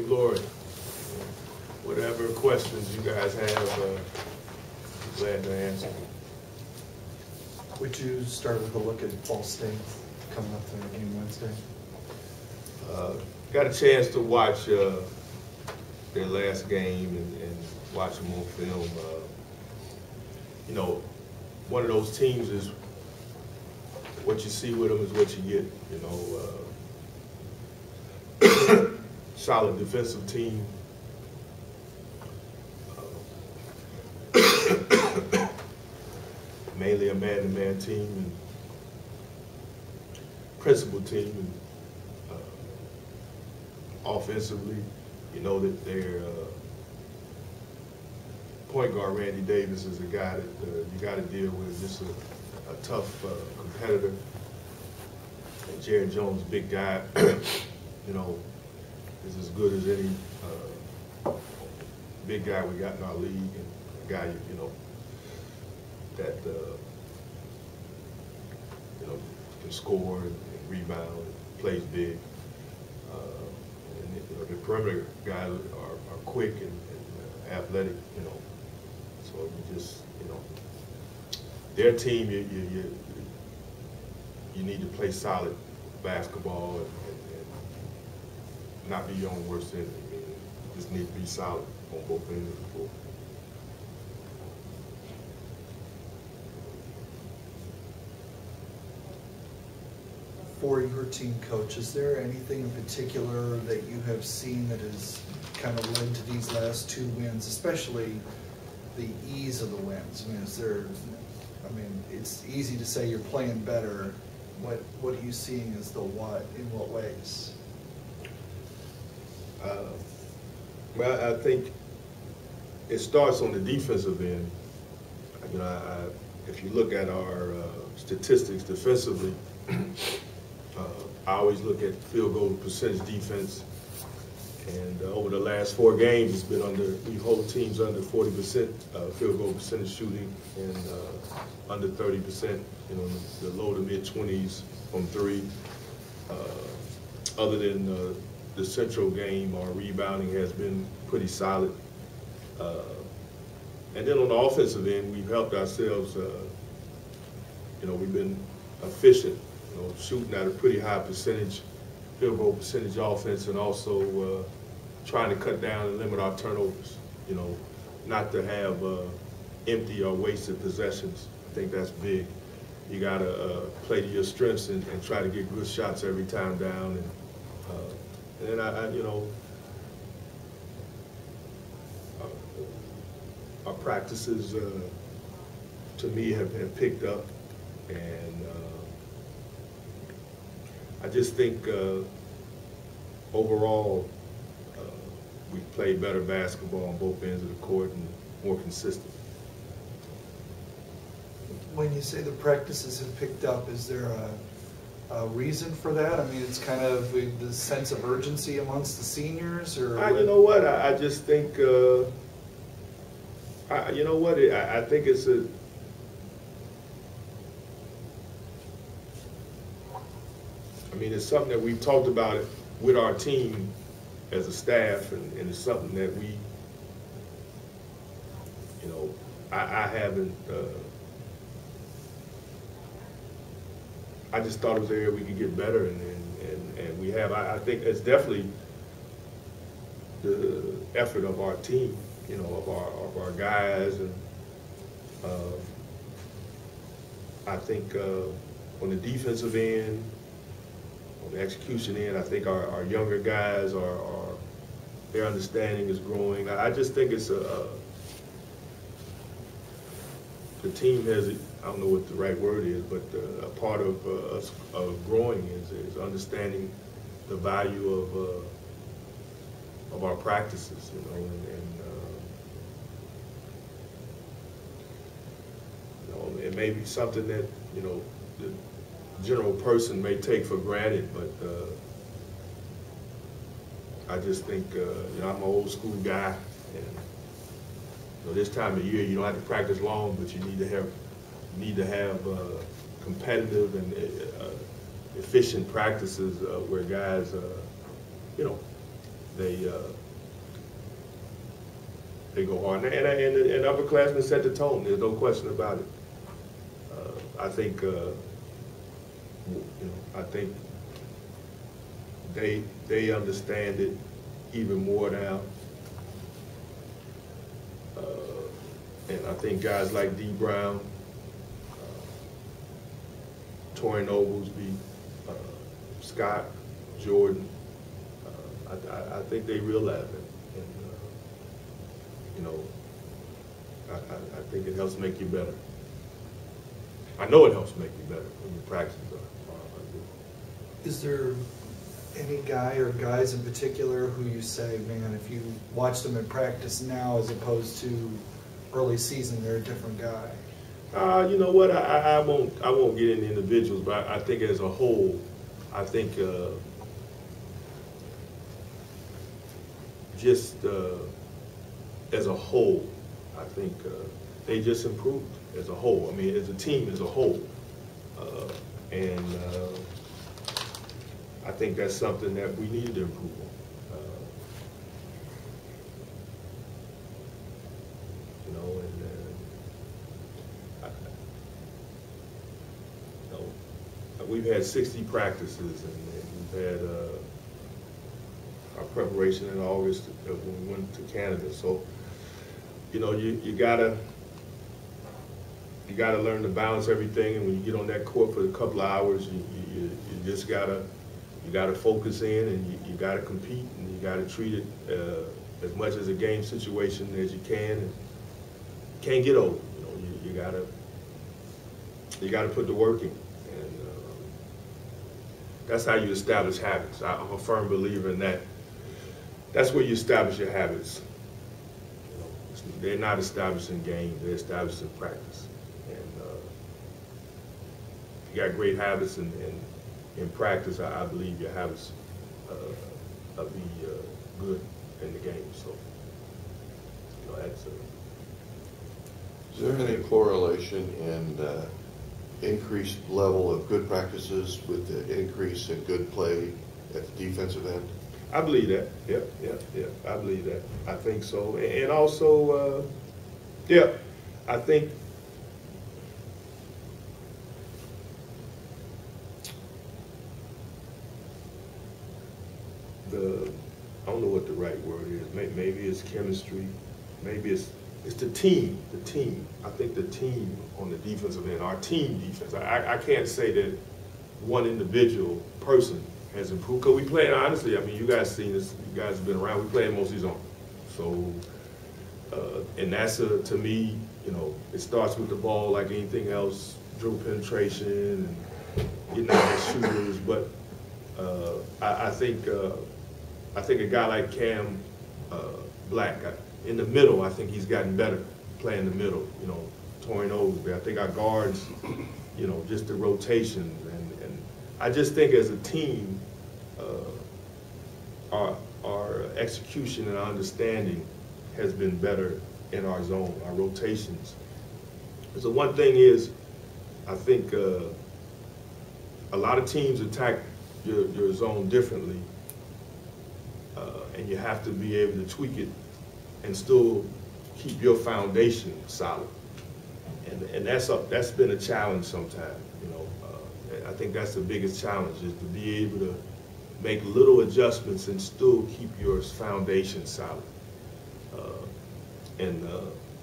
Lord, whatever questions you guys have, glad to answer. Would you start with a look at Ball State coming up to their game Wednesday? Got a chance to watch their last game and watch them on film. You know, one of those teams is what you see with them is what you get. You know, solid defensive team. Mainly a man-to-man team and principal team. And offensively, you know that their point guard Randy Davis is a guy that you got to deal with. Just a tough competitor. And Jared Jones, big guy, you know, is as good as any big guy we got in our league, and a guy, you know, that you know, can score and rebound and plays big. And you know, the perimeter guys are quick and athletic, you know. So you just, you know, their team, you need to play solid basketball and not be your own worst enemy. I mean, you just need to be solid on both ends of the floor. For your team, coach, is there anything in particular that you have seen that has kind of led to these last two wins, especially the ease of the wins? I mean, is there, I mean, it's easy to say you're playing better. What are you seeing as the what, in what ways? Well, I think it starts on the defensive end. You know, if you look at our statistics defensively, I always look at field goal percentage defense, and over the last 4 games, it's been we hold teams under 40% field goal percentage shooting and under 30%, you know, the low to mid 20s from 3. Other than the Central game, our rebounding has been pretty solid. And then on the offensive end, we've helped ourselves, you know, we've been efficient. You know, shooting at a pretty high percentage, field goal percentage offense, and also trying to cut down and limit our turnovers. You know, not to have empty or wasted possessions. I think that's big. You got to play to your strengths and try to get good shots every time down. And then you know, our practices to me have picked up, and I just think overall we played better basketball on both ends of the court and more consistent. When you say the practices have picked up, is there a reason for that? I mean, it's kind of the sense of urgency amongst the seniors, or you know what? I just think you know what? I think it's a. I mean, it's something that we've talked about it with our team as a staff, and it's something that we, you know, I haven't, I just thought it was an area we could get better, and we have. I think it's definitely the effort of our team, you know, of our guys, and I think on the defensive end, on the execution end, I think our younger guys their understanding is growing. I just think it's the team has, I don't know what the right word is, but a part of us growing is understanding the value of our practices, you know, you know, it may be something that, you know, the general person may take for granted, but I just think, you know, I'm an old school guy, and you know, this time of year you don't have to practice long, but you need to have competitive and efficient practices where guys, you know, they go hard, and upperclassmen set the tone. There's no question about it. I think I think they understand it even more now. And I think guys like D. Brown, Torian Oglesby, Scott, Jordan, I think they realize it. And I think it helps make you better. I know it helps make you better when your practices are good. Is there any guy or guys in particular who you say, man, if you watch them in practice now as opposed to early season, they're a different guy? You know what? I won't get into individuals, but I think as a whole, I think just as a whole, I think they just improved as a whole. I mean, as a team as a whole, and I think that's something that we needed to improve on. We've had 60 practices, and we've had our preparation in August when we went to Canada. So, you gotta learn to balance everything. And when you get on that court for a couple of hours, you just gotta focus in, and you gotta compete, and you gotta treat it as much as a game situation as you can. And you can't get over. You gotta put the work in. That's how you establish habits. I'm a firm believer in that. That's where you establish your habits. They're not established in games, they're established in practice. And if you got great habits in practice, I believe your habits will be good in the game. So, that's Is there any correlation in increased level of good practices with the increase in good play at the defensive end? I believe that. Yeah. I believe that. I think so. And also, I think I don't know what the right word is. Maybe it's chemistry. Maybe it's the team. The team. I think the team on the defensive end, our team defense. I can't say that one individual person has improved, because we play, honestly, I mean, you guys seen this, you guys have been around, we play in most of these on. So, and that's, to me, it starts with the ball like anything else, dribble penetration and getting out the shooters. But I think a guy like Cam Black, in the middle, I think he's gotten better playing the middle, Torian Oglesby. I think our guards, just the rotations. And I just think as a team, our execution and our understanding has been better in our zone, our rotations. So one thing is, I think a lot of teams attack your zone differently, and you have to be able to tweak it and still keep your foundation solid. And that's been a challenge sometimes, I think that's the biggest challenge, is to be able to make little adjustments and still keep your foundation solid. And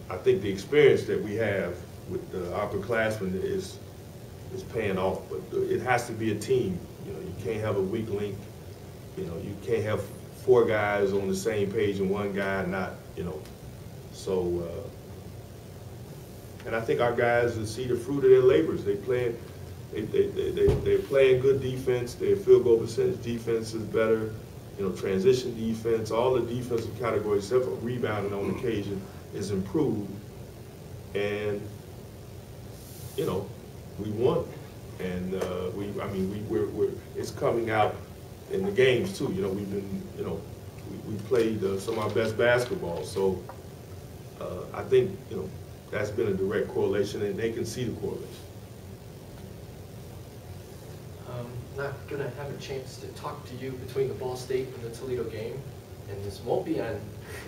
I think the experience that we have with the upperclassmen is paying off, but it has to be a team. You can't have a weak link. You can't have 4 guys on the same page and one guy not, So, and I think our guys see the fruit of their labors. They're playing good defense. Their field goal percentage defense is better. Transition defense, all the defensive categories, except for rebounding on occasion, is improved. And we won. And it's coming out in the games too. We've been, we played some of our best basketball. So I think that's been a direct correlation, and they can see the correlation. Not going to have a chance to talk to you between the Ball State and the Toledo game, and this won't be on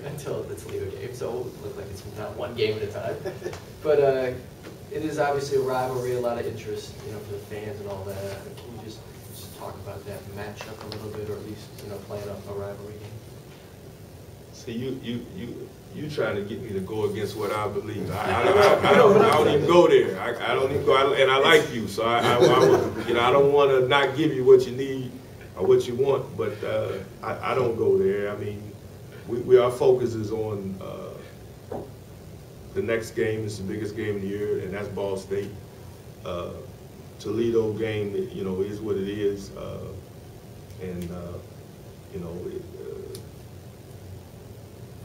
until the Toledo game, so it'll look like it's not one game at a time. But it is obviously a rivalry, a lot of interest, you know, for the fans and all that. Can you just talk about that matchup a little bit, or at least, you know, playing a rivalry game? See, you trying to get me to go against what I believe. I don't even go there. I don't even go, and I like you, so I don't want to not give you what you need or what you want, but I don't go there. I mean, our focus is on the next game. It's the biggest game of the year, and that's Ball State. Toledo game, you know, is what it is, and you know.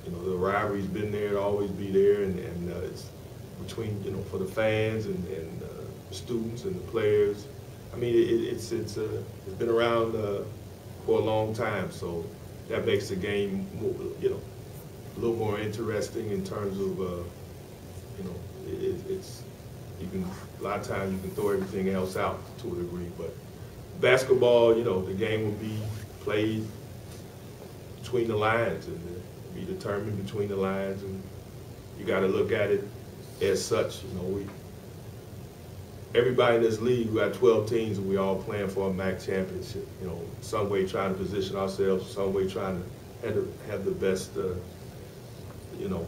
You know, the rivalry's been there, it'll always be there, and it's between, you know, for the fans and the students and the players. I mean, it's been around for a long time, so that makes the game more, you know, a little more interesting in terms of, you know, you can, a lot of times you can throw everything else out to a degree, but basketball, you know, the game will be played between the lines and be determined between the lines, and you got to look at it as such. You know, everybody in this league, we got 12 teams, and we all playing for a MAC championship. You know, some way trying to position ourselves, some way trying to have the best, you know,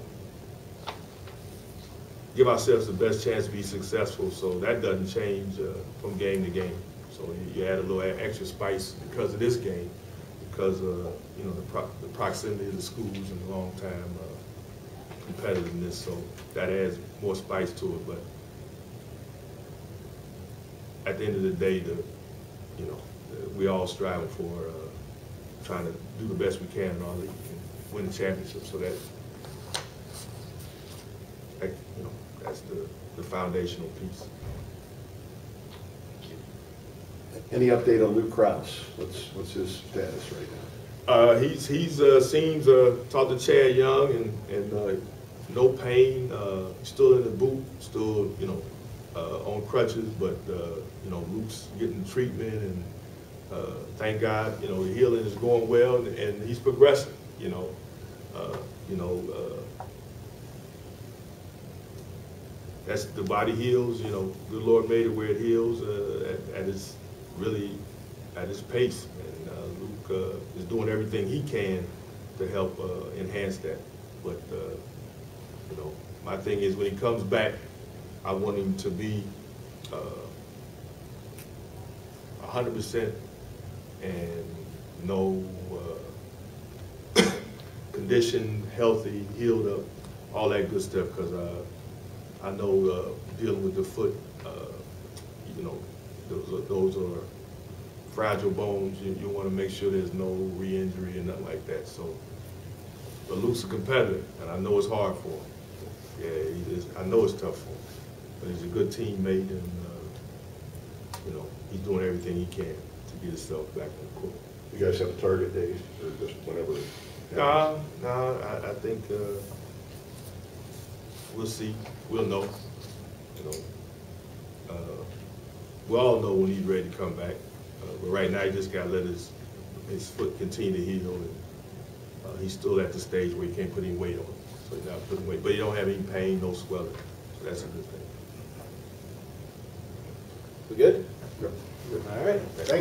give ourselves the best chance to be successful. So that doesn't change from game to game. So you add a little extra spice because of this game, because you know, the proximity of the schools and the long time competitiveness, so that adds more spice to it. But at the end of the day, you know, we all striving for trying to do the best we can in our league and win the championship. So that you know, that's the foundational piece. Any update on Luke Krause? What's his status right now? He's seems talked to Chad Young and no pain. Still in the boot, still, you know, on crutches, but you know, Luke's getting treatment, and thank God, you know, the healing is going well, and he's progressing. You know, that's the body heals. You know, the Lord made it where it heals at its really at its pace, and Luke is doing everything he can to help enhance that. But you know, my thing is, when he comes back, I want him to be 100% and no condition, healthy, healed up, all that good stuff. Because I know dealing with the foot, you know, those are fragile bones. You want to make sure there's no re-injury and nothing like that. So, but Luke's a competitor, and I know it's hard for him. Yeah, he is. I know it's tough for him, but he's a good teammate, and you know, he's doing everything he can to get himself back on the court. You guys have a target date, or just whenever? No, I think we'll see. We'll know. You know, we all know when he's ready to come back. But right now, he just got to let his foot continue to heal, and he's still at the stage where he can't put any weight on it. So he's not putting weight, but he don't have any pain, no swelling. So that's a good thing. We good? Yep. All right. Thank you.